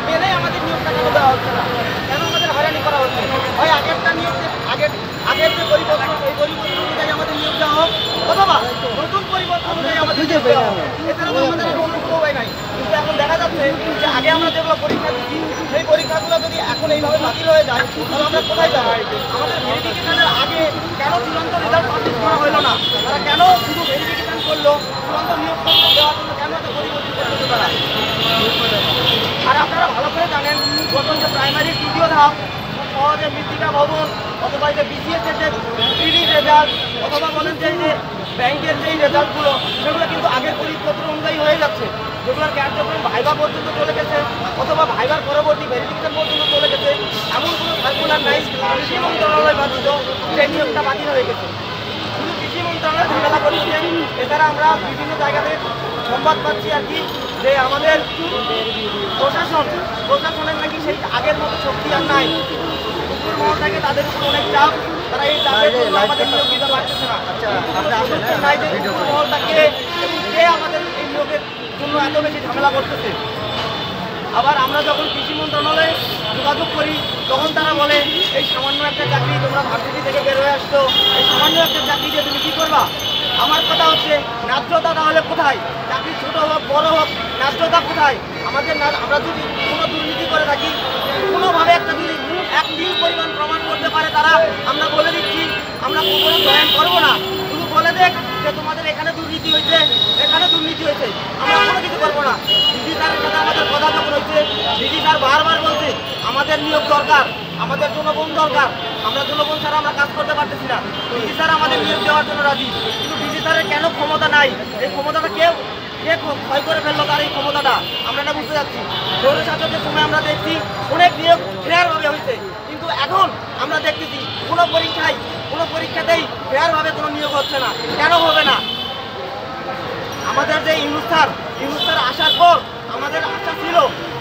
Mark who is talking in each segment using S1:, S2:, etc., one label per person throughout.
S1: মেনে আমাদের নিয়োগটা কেন দেওয়া হচ্ছে না? কেন আমাদের হয়রানি করা হচ্ছে? হয় আগেরটা নিয়োগ আগের যে পরিবর্তন এই পরিবর্তন অনুযায়ী আমাদের নিয়োগ দেওয়া হোক, অথবা নতুন পরিবর্তন অনুযায়ী আমাদের নিয়োগ দেওয়া হোক। এছাড়া তো আমাদের অন্য কোনো উপায় নাই। কিন্তু এখন দেখা যাচ্ছে যে আগে আমরা যেগুলো পরীক্ষা দিচ্ছি সেই পরীক্ষাগুলো যদি এখন এইভাবে বাতিল হয়ে যায় তাহলে আমরা কোথায় যাবো? আমাদের ভেরিফিকেশনের আগে কেন চূড়ান্ত রেজাল্ট পাবলিশ করা হলো না? তারা কেন শুধু ভেরিফিকেশন করলো, চূড়ান্ত নিয়োগপত্র দেওয়ার জন্য কেন এত পরিবর্তন করতেছে তারা? আর আপনারা ভালো করে জানেন যখন যে প্রাইমারির তৃতীয় ধাপ সহজে মৃত্তিকা ভবন অথবা যে বিসিএস এর যে প্রিলি রেজাল্ট অথবা বলেন যে ব্যাংকের যেই রেজাল্টগুলো সেগুলো কিন্তু আগের পরিপত্র অনুযায়ী হয়ে যাচ্ছে, যেগুলোর কার্যক্রম ভাইবা পর্যন্ত চলে গেছে অথবা ভাইবার পরবর্তী ভেরিফিকেশন পর্যন্ত চলে গেছে। এমন কোনো সার্কুলার নাই কৃষি মন্ত্রণালয় বাধিত যে নিয়োগটা বাতিল হয়ে গেছে। শুধু কৃষি মন্ত্রণালয় ঝামেলা করছে। এছাড়া আমরা বিভিন্ন জায়গাতে সংবাদ পাচ্ছি আর কি যে আমাদের প্রশাসনের নাকি সেই আগের মতো শক্তি আর নাই। উপর মহল থেকে তাদের উপর অনেক চাপ, তারা এই চাপের জন্য আমাদের নিয়োগ দিতে পারতেছে না। নাই যে উপর মহলটাকে কে আমাদের এই নিয়োগের জন্য এত বেশি ঝামেলা করতেছে। আবার আমরা যখন কৃষি মন্ত্রণালয়ে যোগাযোগ করি তখন তারা বলে এই সামান্য একটা চাকরি, তোমরা ভার্সিটি থেকে বের হয়ে আসছো, এই সামান্য একটা চাকরি দিয়ে তুমি কী করবা? আমার কথা হচ্ছে ন্যায্যতা তাহলে কোথায়? চাকরি ছোট হোক বড় হোক, ন্যায্যতা কোথায়? আমাদের আমরা যদি কোনো দুর্নীতি করে থাকি, কোনোভাবে একটা যদি এক দিন পরিমাণ প্রমাণ করতে পারে তারা, আমরা বলে দিচ্ছি আমরা কোনো জয়েন করবো না। শুধু বলে দেখ যে তোমাদের এখানে দুর্নীতি হয়েছে, এখানে দুর্নীতি হয়েছে, আমরা কোনো কিছু করবো না। ডিজি স্যারের সাথে আমাদের কথা যখন হয়েছে, ডিজি স্যার বারবার বলছে আমাদের নিয়োগ দরকার, আমাদের জনগণ দরকার, আমরা জনগণ ছাড়া আমরা কাজ করতে পারতেছি না। ডিজি স্যার আমাদের নিয়োগ দেওয়ার জন্য রাজি, কিন্তু ডিজি স্যারের কেন ক্ষমতা নাই? এই ক্ষমতাটা কে ক্ষয় করে ফেললো তার এই ক্ষমতাটা? আমরা এটা বুঝতে যাচ্ছি। সৌর শাসকের সময় আমরা দেখছি অনেক নিয়োগ ফেয়ারভাবে হয়েছে, কিন্তু এখন আমরা দেখতেছি কোনো পরীক্ষাতেই ফেয়ারভাবে কোনো নিয়োগ হচ্ছে না। কেন হবে না? আমাদের যে ইউনুস স্যার আসার পর আমাদের আশা ছিল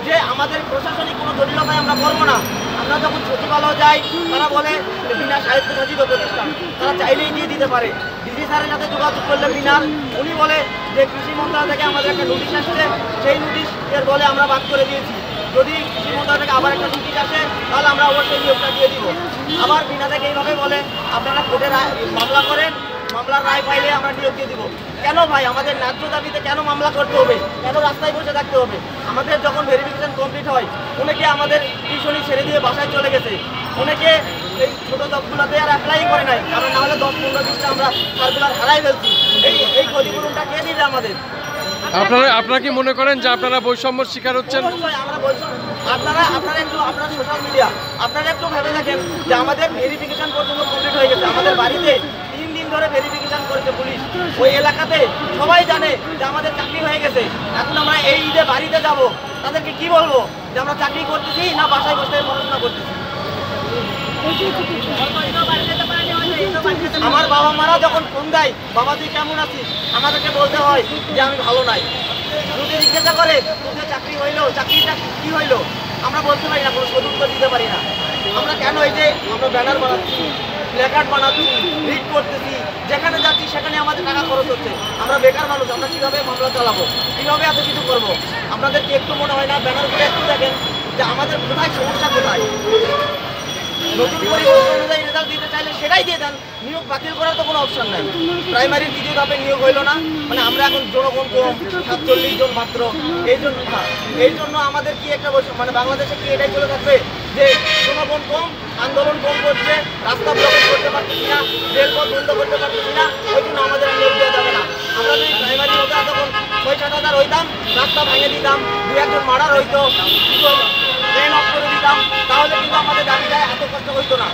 S1: যে আমাদের প্রশাসনিক কোনো জটিলতায় আমরা করবো না। আমরা যখন সচিবালয় যাই তারা বলে বিনা স্বায়ত্তশাসিত প্রতিষ্ঠান, তারা চাইলেই দিয়ে দিতে পারে। ডিজি স্যারের সাথে যোগাযোগ করলে বিনার উনি বলে যে কৃষি মন্ত্রণালয় থেকে আমাদের একটা নোটিশ আসছে, সেই নোটিশের বলে আমরা বাদ করে দিয়েছি। যদি কৃষি মন্ত্রণালয় থেকে আবার একটা নোটিশ আসে তাহলে আমরা অবশ্যই নিয়োগটা দিয়ে দিব। আবার বিনা থেকে এইভাবে বলে আপনারা কোর্টে মামলা করেন, মামলার রায় পাইলে আমরা নিয়োগ দিয়ে দিব। কেন ভাই? আমাদের ন্যায্য দাবিতে কেন মামলা করতে হবে? কেন রাস্তায় বসে থাকতে হবে? আমাদের যখন ভেরিফিকেশন কমপ্লিট হয় অনেকে আমাদের টিউশনি ছেড়ে দিয়ে বাসায় চলে গেছে, অনেকে এই ছোটো জবগুলোতে আর অ্যাপ্লাই করে নাই, আমরা নাহলে 10-15-20টা আমরা সার্কুলার হারাই ফেলছি। এই ক্ষতিপূরণটা কে দিবে আমাদের?
S2: আপনারা কি মনে করেন যে আপনারা বৈষম্যের শিকার হচ্ছেন?
S1: আপনারা সোশ্যাল মিডিয়া আপনারা একটু ভেবে দেখেন যে আমাদের ভেরিফিকেশন পর্যন্ত কমপ্লিট হয়ে গেছে। আমাদের বাড়িতে 3 দিন ধরে ভেরিফিকেশন করেছে পুলিশ। ওই এলাকাতে সবাই জানে যে আমাদের চাকরি হয়ে গেছে। এখন আমরা এই ঈদে বাড়িতে যাব, তাদেরকে কি বলবো যে আমরা চাকরি করতেছি না বাসায় বসে পড়াশোনা করতেছি? আমার বাবা মারা যখন ফোন দেয় বাবা তুই কেমন আছিস, আমাদেরকে বলতে হয় যে আমি ভালো নাই। যদি জিজ্ঞাসা করে তোদের চাকরি হইলো, চাকরিটা কি হইলো, আমরা বলতে পারি না, কোনো সদুত্তর দিতে পারি না। আমরা কেন এই যে আমরা ব্যানার বানাচ্ছি, প্ল্যাকার্ড বানাচ্ছি, রিড করতেছি, যেখানে যাচ্ছি সেখানে আমাদের টাকা খরচ হচ্ছে। আমরা বেকার মানুষ, আমরা কীভাবে মামলা চালাবো, কীভাবে এত কিছু করবো? আপনাদের কি একটু মনে হয় না? ব্যানারগুলো একটু দেখেন যে আমাদের কোথায় সমস্যা, কোথায়? নতুন পরিবর্তন অনুযায়ী রেজাল্ট দিতে চাইলে সেটাই দিয়ে দেন, নিয়োগ বাতিল করার তো কোনো অপশন নাই। প্রাইমারির দ্বিতীয় ধাপে নিয়োগ হইল না, মানে আমরা এখন জনগণ কম 47 জন মাত্র। এই জন্য আমাদের কি একটা মানে বাংলাদেশে কি এটাই চলে থাকবে যে জনগণ কম, আন্দোলন কম করছে, রাস্তা ব্লক করতে পারতেছি না, রেলপথ বন্ধ করতে পারতেছি না, ওই জন্য আমাদের নিয়োগ দেওয়া যাবে না। আমরা যদি প্রাইমারি হতো তখন 6-7 হাজার হইতাম, রাস্তা ভেঙে দিতাম, 2-1 মার্ডার হইতো, ট্রেন অফ করে দিতাম, তাহলে কিন্তু আমাদের দাবিটা এত কষ্ট হইতো না।